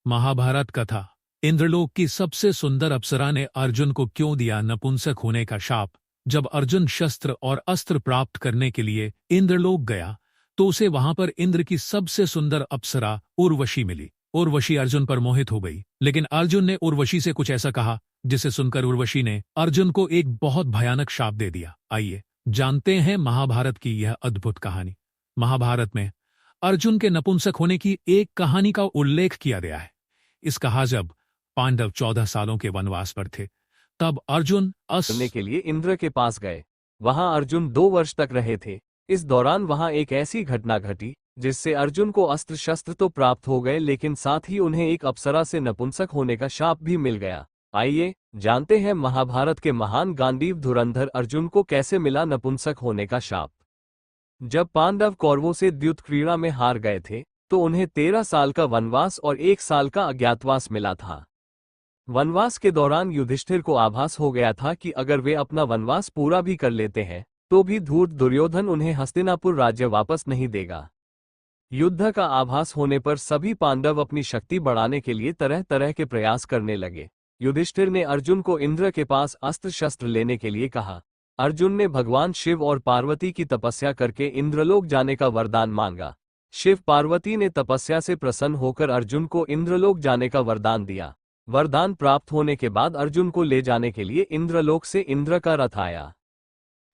महाभारत कथा। इंद्रलोक की सबसे सुंदर अप्सरा ने अर्जुन को क्यों दिया नपुंसक होने का शाप। जब अर्जुन शस्त्र और अस्त्र प्राप्त करने के लिए इंद्रलोक गया तो उसे वहां पर इंद्र की सबसे सुंदर अप्सरा उर्वशी मिली। उर्वशी अर्जुन पर मोहित हो गई, लेकिन अर्जुन ने उर्वशी से कुछ ऐसा कहा जिसे सुनकर उर्वशी ने अर्जुन को एक बहुत भयानक शाप दे दिया। आइए जानते हैं महाभारत की यह अद्भुत कहानी। महाभारत में अर्जुन के नपुंसक होने की एक कहानी का उल्लेख किया गया है। इस कहा जब पांडव 14 सालों के वनवास पर थे, तब अर्जुन करने के लिए इंद्र के पास गए। वहां अर्जुन 2 वर्ष तक रहे थे। इस दौरान वहां एक ऐसी घटना घटी जिससे अर्जुन को अस्त्र शस्त्र तो प्राप्त हो गए, लेकिन साथ ही उन्हें एक अप्सरा से नपुंसक होने का शाप भी मिल गया। आइए जानते हैं महाभारत के महान गांडीव धुरंधर अर्जुन को कैसे मिला नपुंसक होने का शाप। जब पांडव कौरवों से द्युत क्रीड़ा में हार गए थे तो उन्हें 13 साल का वनवास और 1 साल का अज्ञातवास मिला था। वनवास के दौरान युधिष्ठिर को आभास हो गया था कि अगर वे अपना वनवास पूरा भी कर लेते हैं तो भी धूर्त दुर्योधन उन्हें हस्तिनापुर राज्य वापस नहीं देगा। युद्ध का आभास होने पर सभी पांडव अपनी शक्ति बढ़ाने के लिए तरह तरह के प्रयास करने लगे। युधिष्ठिर ने अर्जुन को इंद्र के पास अस्त्र शस्त्र लेने के लिए कहा। अर्जुन ने भगवान शिव और पार्वती की तपस्या करके इंद्रलोक जाने का वरदान मांगा। शिव पार्वती ने तपस्या से प्रसन्न होकर अर्जुन को इंद्रलोक जाने का वरदान दिया। वरदान प्राप्त होने के बाद अर्जुन को ले जाने के लिए इंद्रलोक से इंद्र का रथ आया।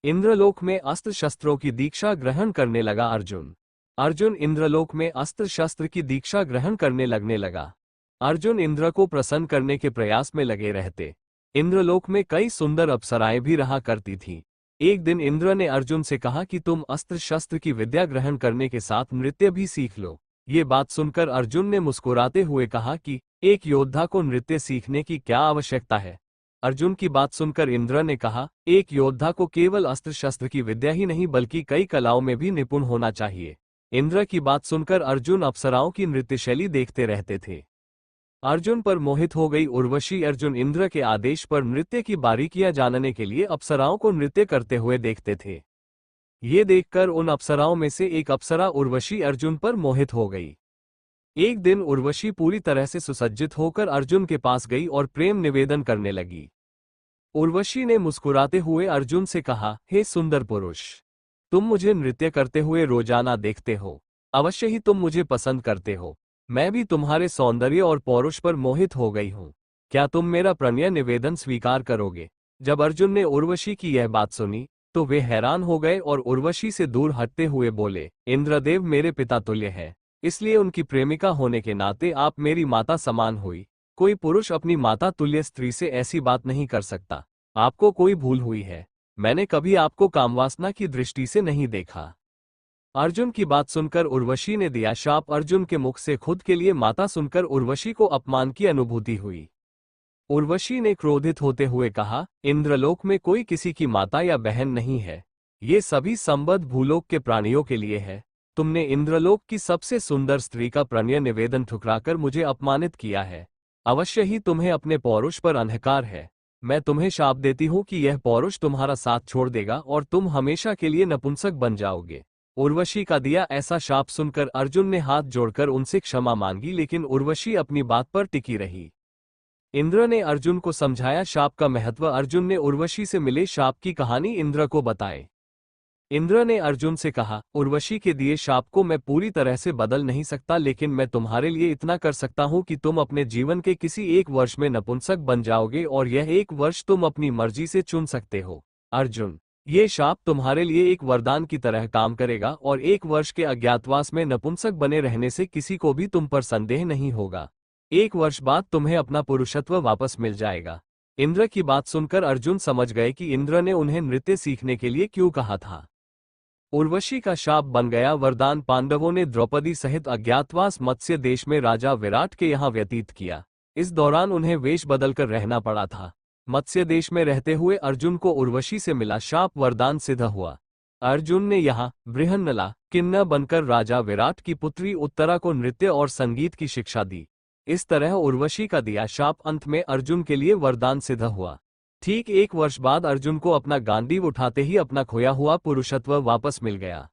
इंद्रलोक में अस्त्र शस्त्रों की दीक्षा ग्रहण करने लगा। अर्जुन इंद्रलोक में अस्त्र शस्त्र की दीक्षा ग्रहण करने लगने लगा। अर्जुन इंद्र को प्रसन्न करने के प्रयास में लगे रहते। इंद्रलोक में कई सुंदर अप्सराएं भी रहा करती थीं। एक दिन इंद्र ने अर्जुन से कहा कि तुम अस्त्र शस्त्र की विद्या ग्रहण करने के साथ नृत्य भी सीख लो। ये बात सुनकर अर्जुन ने मुस्कुराते हुए कहा कि एक योद्धा को नृत्य सीखने की क्या आवश्यकता है। अर्जुन की बात सुनकर इंद्र ने कहा, एक योद्धा को केवल अस्त्र शस्त्र की विद्या ही नहीं बल्कि कई कलाओं में भी निपुण होना चाहिए। इंद्र की बात सुनकर अर्जुन अप्सराओं की नृत्य शैली देखते रहते थे। अर्जुन पर मोहित हो गई उर्वशी अर्जुन इंद्र के आदेश पर नृत्य की बारीकियां जानने के लिए अप्सराओं को नृत्य करते हुए देखते थे। ये देखकर उन अप्सराओं में से एक अप्सरा उर्वशी अर्जुन पर मोहित हो गई। एक दिन उर्वशी पूरी तरह से सुसज्जित होकर अर्जुन के पास गई और प्रेम निवेदन करने लगी। उर्वशी ने मुस्कुराते हुए अर्जुन से कहा, हे सुंदर पुरुष, तुम मुझे नृत्य करते हुए रोजाना देखते हो। अवश्य ही तुम मुझे पसंद करते हो। मैं भी तुम्हारे सौंदर्य और पौरुष पर मोहित हो गई हूँ। क्या तुम मेरा प्रणय निवेदन स्वीकार करोगे? जब अर्जुन ने उर्वशी की यह बात सुनी तो वे हैरान हो गए और उर्वशी से दूर हटते हुए बोले, इंद्रदेव मेरे पिता तुल्य है, इसलिए उनकी प्रेमिका होने के नाते आप मेरी माता समान हुई। कोई पुरुष अपनी माता तुल्य स्त्री से ऐसी बात नहीं कर सकता। आपको कोई भूल हुई है। मैंने कभी आपको कामवासना की दृष्टि से नहीं देखा। अर्जुन की बात सुनकर उर्वशी ने दिया शाप। अर्जुन के मुख से खुद के लिए माता सुनकर उर्वशी को अपमान की अनुभूति हुई। उर्वशी ने क्रोधित होते हुए कहा, इंद्रलोक में कोई किसी की माता या बहन नहीं है। ये सभी संबद्ध भूलोक के प्राणियों के लिए है। तुमने इंद्रलोक की सबसे सुंदर स्त्री का प्रणय निवेदन ठुकराकर मुझे अपमानित किया है। अवश्य ही तुम्हें अपने पौरुष पर अहंकार है। मैं तुम्हें शाप देती हूँ कि यह पौरुष तुम्हारा साथ छोड़ देगा और तुम हमेशा के लिए नपुंसक बन जाओगे। उर्वशी का दिया ऐसा शाप सुनकर अर्जुन ने हाथ जोड़कर उनसे क्षमा मांगी, लेकिन उर्वशी अपनी बात पर टिकी रही। इंद्र ने अर्जुन को समझाया शाप का महत्व। अर्जुन ने उर्वशी से मिले शाप की कहानी इंद्र को बताई। इंद्र ने अर्जुन से कहा, उर्वशी के दिए शाप को मैं पूरी तरह से बदल नहीं सकता, लेकिन मैं तुम्हारे लिए इतना कर सकता हूं कि तुम अपने जीवन के किसी एक वर्ष में नपुंसक बन जाओगे और यह एक वर्ष तुम अपनी मर्जी से चुन सकते हो। अर्जुन, ये शाप तुम्हारे लिए एक वरदान की तरह काम करेगा और 1 वर्ष के अज्ञातवास में नपुंसक बने रहने से किसी को भी तुम पर संदेह नहीं होगा। 1 वर्ष बाद तुम्हें अपना पुरुषत्व वापस मिल जाएगा। इंद्र की बात सुनकर अर्जुन समझ गए कि इंद्र ने उन्हें नृत्य सीखने के लिए क्यों कहा था। उर्वशी का शाप बन गया वरदान। पांडवों ने द्रौपदी सहित अज्ञातवास मत्स्य देश में राजा विराट के यहाँ व्यतीत किया। इस दौरान उन्हें वेश बदलकर रहना पड़ा था। मत्स्य देश में रहते हुए अर्जुन को उर्वशी से मिला शाप वरदान सिद्ध हुआ। अर्जुन ने यहाँ बृहन्नला किन्नर बनकर राजा विराट की पुत्री उत्तरा को नृत्य और संगीत की शिक्षा दी। इस तरह उर्वशी का दिया शाप अंत में अर्जुन के लिए वरदान सिद्ध हुआ। ठीक 1 वर्ष बाद अर्जुन को अपना गांडीव उठाते ही अपना खोया हुआ पुरुषत्व वापस मिल गया।